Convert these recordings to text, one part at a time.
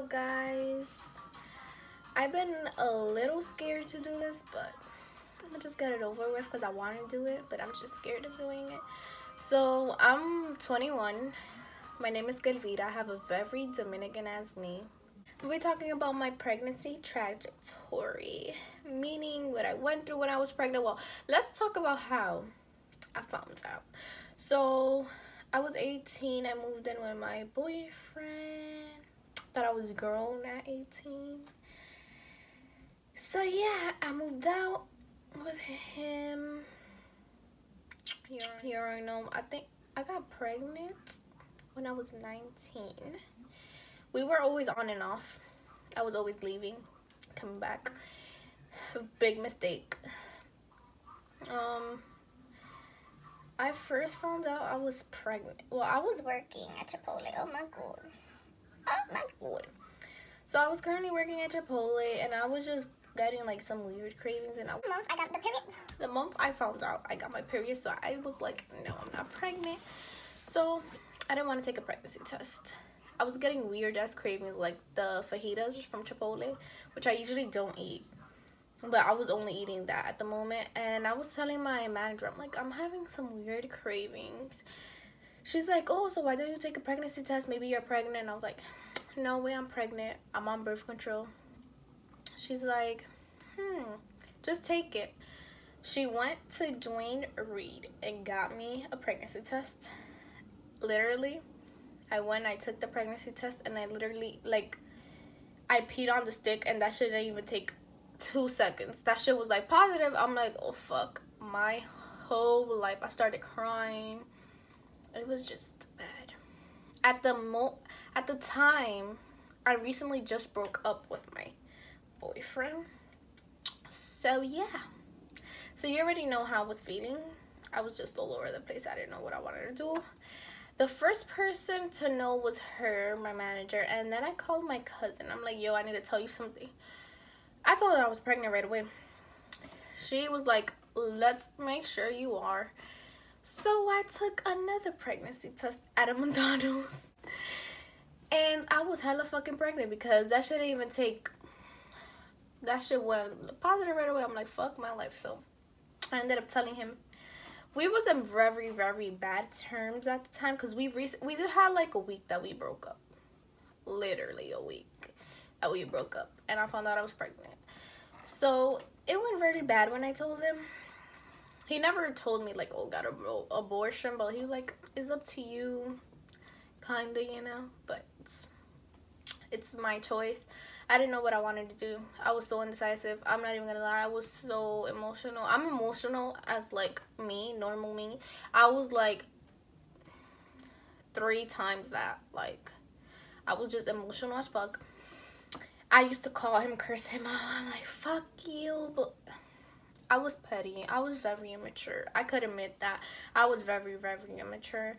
up, guys? I've been a little scared to do this, but I'm gonna just get it over with because I want to do it, but I'm just scared of doing it. So I'm 21. My name is Galvita. I have a very Dominican ass name. We'll be talking about my pregnancy trajectory, meaning what I went through when I was pregnant. Well, let's talk about how I found out. So I was 18. I moved in with my boyfriend. Thought I was grown at 18. So yeah, I moved out with him. You already know. I think I got pregnant when I was 19. We were always on and off. I was always leaving, coming back. Big mistake. I first found out I was pregnant. Well, I was working at Chipotle. Oh my god. Oh my god. So I was currently working at Chipotle, and I was just getting like some weird cravings. And I got the period. The month I found out I got my period, so I was like, no, I'm not pregnant. So I didn't want to take a pregnancy test. I was getting weird ass cravings, like the fajitas from Chipotle, which I usually don't eat, but I was only eating that at the moment. And I was telling my manager, I'm like, I'm having some weird cravings. She's like, oh, so why don't you take a pregnancy test? Maybe you're pregnant. And I was like, no way, I'm pregnant. I'm on birth control. She's like, just take it. She went to Duane Reade and got me a pregnancy test. Literally, I took the pregnancy test, and I literally, like, I peed on the stick, and that shit didn't even take 2 seconds. That shit was like positive. I'm like, oh fuck, my whole life. I started crying. It was just bad. At the time, I recently just broke up with my boyfriend. So yeah. So you already know how I was feeling. I was just all over the place. I didn't know what I wanted to do. The first person to know was her, my manager, and then I called my cousin. I'm like, yo, I need to tell you something. I told her I was pregnant right away. She was like, let's make sure you are. So I took another pregnancy test at a McDonald's, and I was hella fucking pregnant because that shit didn't even take, that shit went positive right away. I'm like, fuck my life. So I ended up telling him. We was in very, very bad terms at the time because we did have like a week that we broke up. Literally a week that we broke up, and I found out I was pregnant. So it went really bad when I told him. He never told me like, oh, got an abortion, but he was like, it's up to you, kinda, you know. But it's my choice. I didn't know what I wanted to do. I was so indecisive. I'm not even gonna lie. I was so emotional. I'm emotional as like me, normal me. I was like 3 times that. Like, I was just emotional as fuck. I used to call him, curse him out. I'm like, fuck you. But I was petty. I was very immature. I could admit that. I was very, very immature.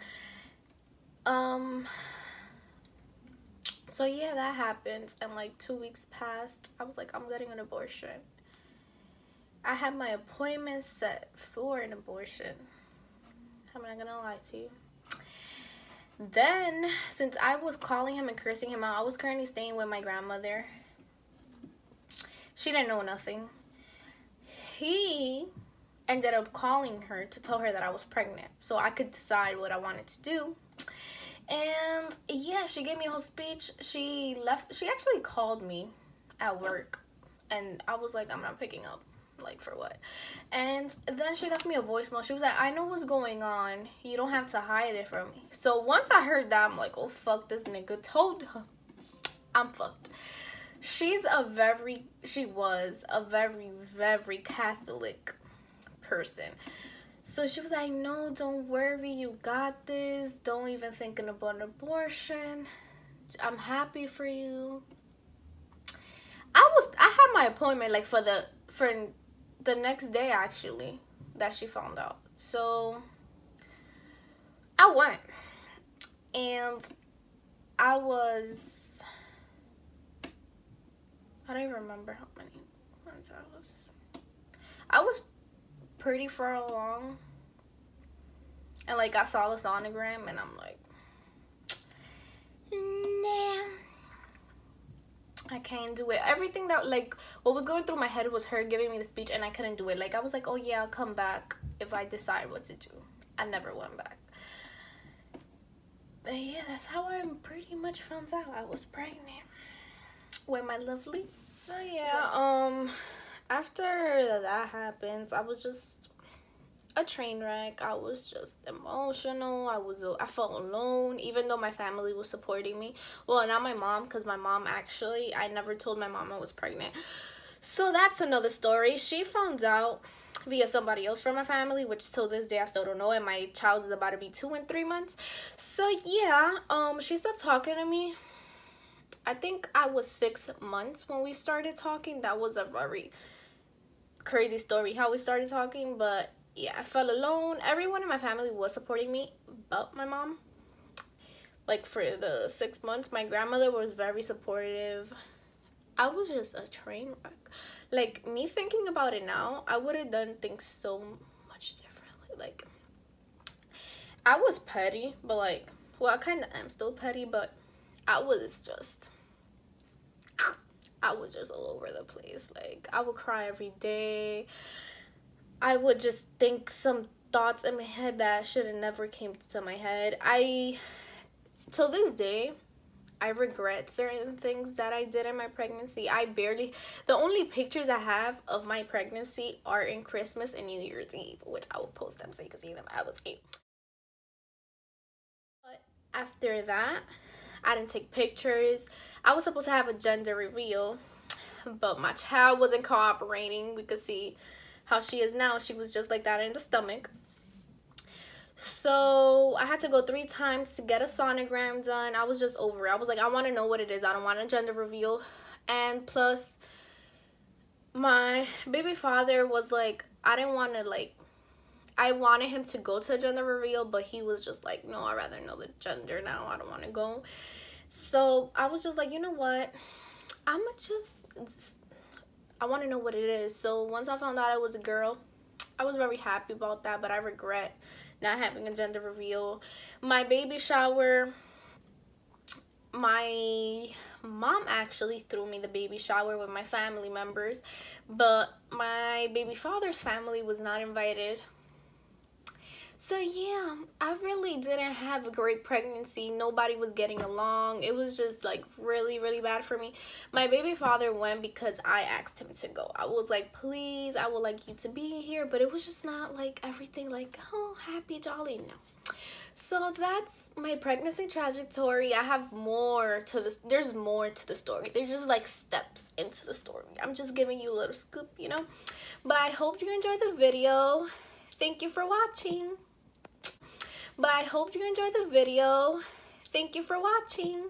So yeah, that happened, and like 2 weeks passed. I was like, I'm getting an abortion. I had my appointment set for an abortion. I'm not gonna lie to you. Then, since I was calling him and cursing him out, I was currently staying with my grandmother. She didn't know nothing. He ended up calling her to tell her that I was pregnant, so I could decide what I wanted to do. And yeah, she gave me a whole speech. She left. She actually called me at work, and I was like, I'm not picking up. Like, for what? And then she left me a voicemail. She was like, I know what's going on. You don't have to hide it from me. So once I heard that, I'm like, oh fuck, this nigga told her. I'm fucked. She was a very, very Catholic person. So she was like, no, don't worry, you got this. Don't even thinking about an abortion. I'm happy for you. I had my appointment like for the next day, actually, that she found out. So I went, and I don't even remember how many months I was. I was pretty far along, and like I saw the sonogram, and I'm like, nah, I can't do it. Everything that, like, what was going through my head was her giving me the speech, and I couldn't do it. Like, I was like, oh yeah, I'll come back if I decide what to do. I never went back. But yeah, that's how I pretty much found out I was pregnant with my lovely. So yeah, after that happens, I was just a train wreck. I was just emotional. I felt alone, even though my family was supporting me. Well, not my mom, because my mom actually, I never told my mom I was pregnant. So that's another story. She found out via somebody else from my family, which till this day I still don't know, and my child is about to be 2 in 3 months. So yeah, she stopped talking to me. I think I was 6 months when we started talking. That was a very crazy story how we started talking, but yeah, I felt alone. Everyone in my family was supporting me but my mom. Like, for the 6 months, my grandmother was very supportive. I was just a train wreck. Like, me thinking about it now, I would have done things so much differently. Like, I was petty, but like, well, I kind of am still petty, but I was just all over the place. Like, I would cry every day. I would just think some thoughts in my head that should have never came to my head. Till this day, I regret certain things that I did in my pregnancy. The only pictures I have of my pregnancy are in Christmas and New Year's Eve, which I will post them so you can see them. I was 8. But after that, I didn't take pictures. I was supposed to have a gender reveal, but my child wasn't cooperating. We could see how she is now. She was just like that in the stomach. So I had to go 3 times to get a sonogram done. I was just over it. I was like, I want to know what it is. I don't want a gender reveal. And plus, my baby father was like, I didn't want to, like, I wanted him to go to a gender reveal, but he was just like, no, I'd rather know the gender now. I don't want to go. So I was just like, you know what? I'm just I want to know what it is. So once I found out it was a girl, I was very happy about that, but I regret not having a gender reveal. My baby shower, my mom actually threw me the baby shower with my family members, but my baby father's family was not invited. So yeah, I really didn't have a great pregnancy. Nobody was getting along. It was just like really, really bad for me. My baby father went because I asked him to go. I was like, please, I would like you to be here. But it was just not like everything like, oh, happy, jolly. No. So that's my pregnancy trajectory. I have more to this. There's more to the story. There's just like steps into the story. I'm just giving you a little scoop, you know. But I hope you enjoyed the video. Thank you for watching. But I hope you enjoyed the video. Thank you for watching.